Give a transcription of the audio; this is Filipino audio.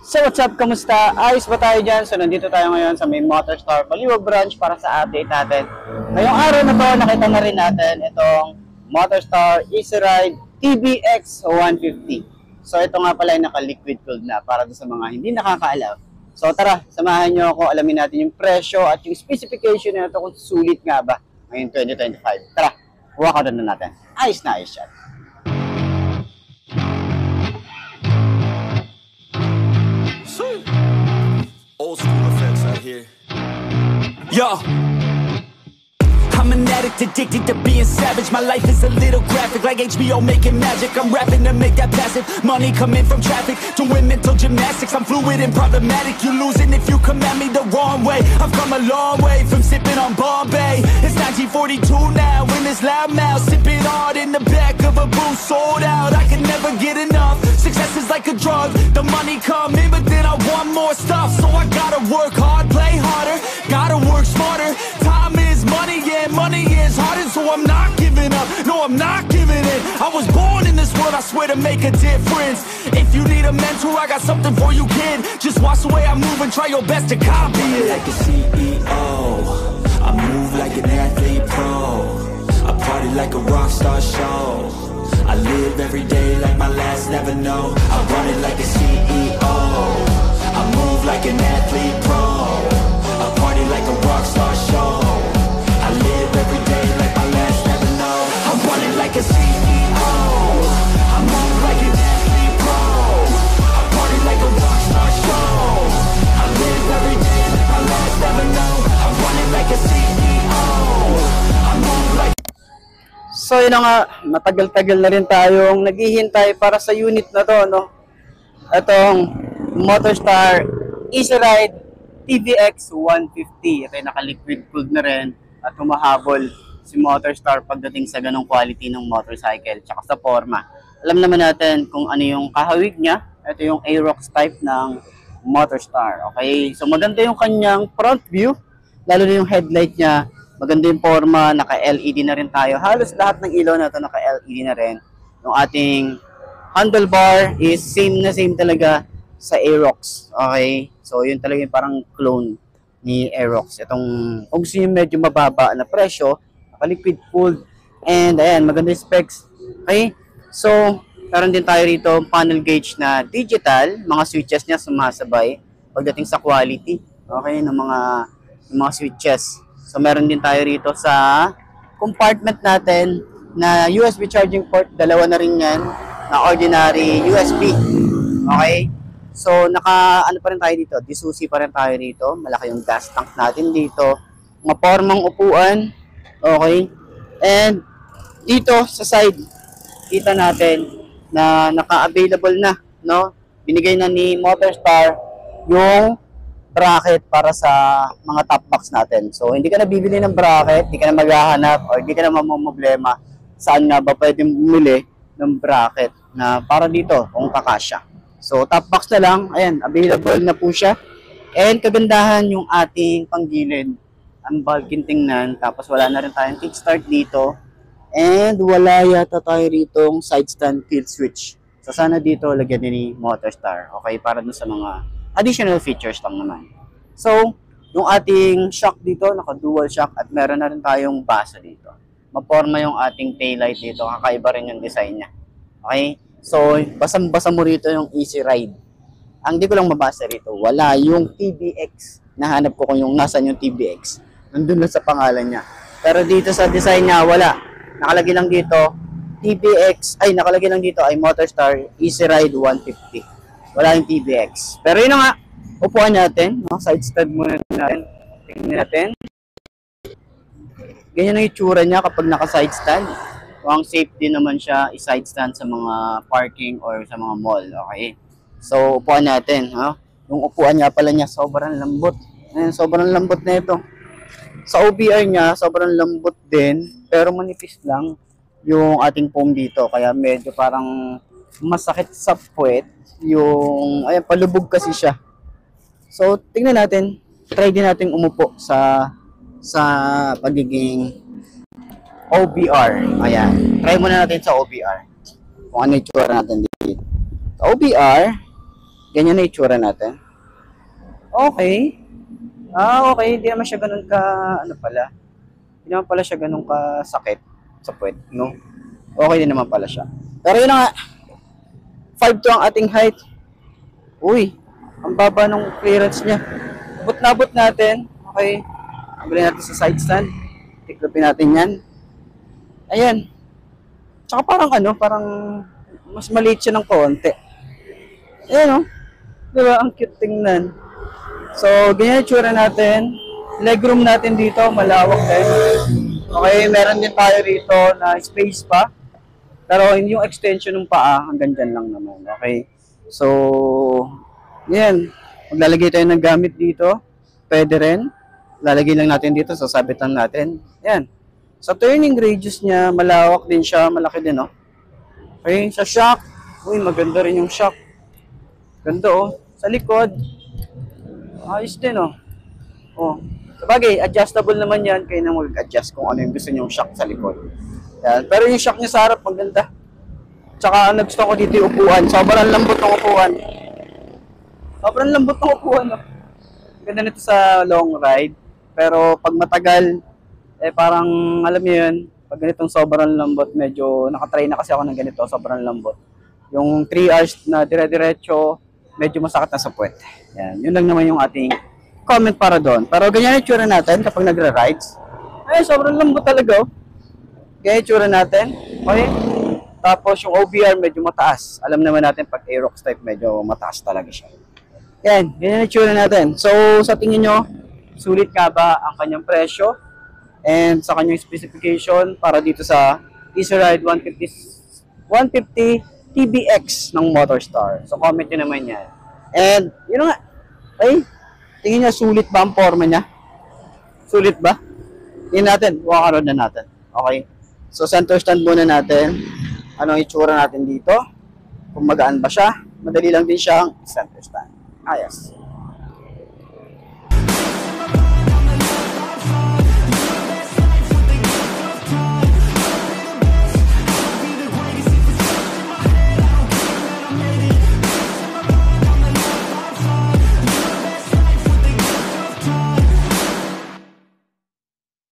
So what's up? Kamusta? Ayos ba tayo dyan? So nandito tayo ngayon sa may Motorstar Baliwag branch para sa update natin. Ngayong araw na to, nakita na rin natin itong Motorstar Easy Ride TBX 150. So ito nga pala ay naka-liquid cooled na para sa mga hindi nakakaalam. So tara, samahan nyo ako, alamin natin yung presyo at yung specification na ito kung sulit nga ba ngayong 2025. Tara, walk out na natin. Ayos na ayos yan. Old school effects out here. Yo, I'm an addict, addicted to being savage. My life is a little graphic, like HBO making magic. I'm rapping to make that passive money coming from traffic. Doing mental gymnastics, I'm fluid and problematic. You losing if you come at me the wrong way. I've come a long way from sipping on Bombay. It's 1942 now, in this loud mouth, sipping hard in the back of a booth, sold out. I can never get enough. Success is like a drug. The money come in, but then I want more stuff. So I gotta work hard, play harder, gotta work smarter. Time is money, yeah, money is harder. So I'm not giving up, no, I'm not giving in. I was born in this world, I swear, to make a difference. If you need a mentor, I got something for you, kid. Just watch the way I move and try your best to copy it. Like a CEO, I move like an athlete pro. I party like a rock star show. I live every day like my last, never know. I run it like a CEO. I move like an athlete pro. I party like a rock star show. I live every day like my last, never know. I run it like a CEO. I move like an athlete pro. I party like a rock star show. I live every day like my last, never know. I run it like a CEO. I move like. So yun na nga, matagal-tagal na rin tayong naghihintay para sa unit na to, no? Itong Motorstar Easy Ride TBX 150. Ito yung naka-liquid cooled na rin at humahabol si Motorstar pagdating sa ganong quality ng motorcycle tsaka sa forma. Alam naman natin kung ano yung kahawig niya. Ito yung Aerox type ng Motorstar. Okay, so maganda yung kanyang front view, lalo na yung headlight niya. Maganda yung forma, naka-LED na rin tayo. Halos lahat ng ilaw na ito naka-LED na rin. Yung ating handlebar is same na same talaga sa Aerox. Okay? So, yun talaga yung parang clone ni Aerox. Itong, kung gusto nyo medyo mababa na presyo, naka-liquid cooled. And, ayan, maganda yung specs. Okay? So, meron din tayo rito panel gauge na digital. Mga switches niya sumasabay pagdating sa quality. Okay? Ng mga switches. So, meron din tayo rito sa compartment natin na USB charging port. Dalawa na rin yan na ordinary USB. Okay? So, ano pa rin tayo dito? Disusi pa rin tayo dito. Malaki yung gas tank natin dito. Mga formang upuan. Okay? And, dito sa side, kita natin na naka-available na. No? Binigay na ni Motorstar yung bracket para sa mga top box natin. So, hindi ka na bibili ng bracket, hindi ka na maghahanap, o hindi ka na mamumblema saan nga ba pwede bumili ng bracket na para dito kung kakasya. So, top box na lang. Ayan, available na po siya. And kagandahan yung ating panggilid. Ang bulking tingnan. Tapos wala na rin tayong kickstart dito. And wala yata tayo rito yung side stand kill switch. So, sana dito lagyan din ni Motorstar. Okay, para dun sa mga additional features lang naman. So, yung ating shock dito, naka-dual shock at meron na rin tayong basa dito. Maporma yung ating taillight dito, kakaiba rin yung design niya. Okay? So, basang-basa mo rito yung Easy Ride. Ang di ko lang mabasa rito, wala yung TBX. Nahanap ko kung yung nasan yung TBX. Nandun lang sa pangalan niya. Pero dito sa design niya, wala. Nakalagay lang dito, TBX, nakalagay lang dito ay Motorstar Easy Ride 150. Wala yung TBX. Pero yun na nga, upuan natin. No? Side stand muna natin. Tingnan natin. Ganyan ang itsura niya kapag naka-side stand. Ang safe din naman siya i-side stand sa mga parking or sa mga mall. Okay? So, upuan natin. Ha? Yung upuan niya pala niya, sobrang lambot. Ayan, sobrang lambot na ito. Sa OBR niya, sobrang lambot din. Pero manipis lang yung ating foam dito. Kaya medyo parang masakit sa puwet. Yung, ayan, palubog kasi siya. So, tingnan natin. Try din natin umupo sa pagiging OBR. Ayan. Try muna natin sa OBR. Kung ano yung tsura natin dito. Sa OBR, Ganyan na itsura natin. Okay. Okay. Hindi naman siya ganun ka, ano pala. Hindi naman pala siya ganun ka sakit sa puwet, no? Okay din naman pala siya. Pero yun na nga. 5'2" ang ating height. Uy, ang baba ng clearance niya. Abot natin. Okay. Abulin natin sa side stand. Tiklopin natin yan. Ayan. Tsaka parang mas maliit siya ng konti. Ayan, oh. Diba? Ang cute tingnan. So, ganyan yung tsura natin. Legroom natin dito, malawak din. Okay, meron din tayo rito na space pa. Pero yung extension ng paa, hanggang dyan lang naman. Okay. So, yan. Maglalagay tayo ng gamit dito. Pwede rin. Lalagay lang natin dito, sasabitan natin. Yan. Sa turning radius niya, malawak din siya, malaki din, oh. Okay, sa shock. Uy, maganda rin yung shock. Ganda, oh. Sa likod. Ayos din, oh. Oh. Sabagay, adjustable naman yan. Kaya na mag-adjust kung ano yung gusto nyong shock sa likod. Yan. Pero yung shock niya sa harap, maganda. Tsaka nagustuhan ko dito yung upuan. Sobrang lambot ng upuan. Sobrang lambot ng upuan, oh. Ganda nito sa long ride. Pero pag matagal, parang alam niyo yun, pag ganitong sobrang lambot, medyo nakatry na kasi ako ng ganito, sobrang lambot. Yung 3 hours na dire-diretso, medyo masakit na sa puwet. Yan, yun lang naman yung ating comment para doon. Pero ganyan yung tsura natin kapag nagra-rides. Sobrang lambot talaga, oh. Ganyan yung tsura natin. Okay? Tapos yung OBR medyo mataas. Alam naman natin pag Aerox type, medyo mataas talaga siya. Yan, ganyan yung tsura natin. So, sa tingin nyo, sulit nga ba ang kanyang presyo and sa kanyang specification para dito sa Easy Ride 150 TBX ng Motorstar? So, comment nyo naman yan. And, yun nga, tingin nyo, sulit ba ang forma niya? Sulit ba? Tingin natin, wakaroon na natin. Okay? So, center stand muna natin. Anong itsura natin dito? Kung magaan ba siya? Madali lang din siyang center stand. Ayos.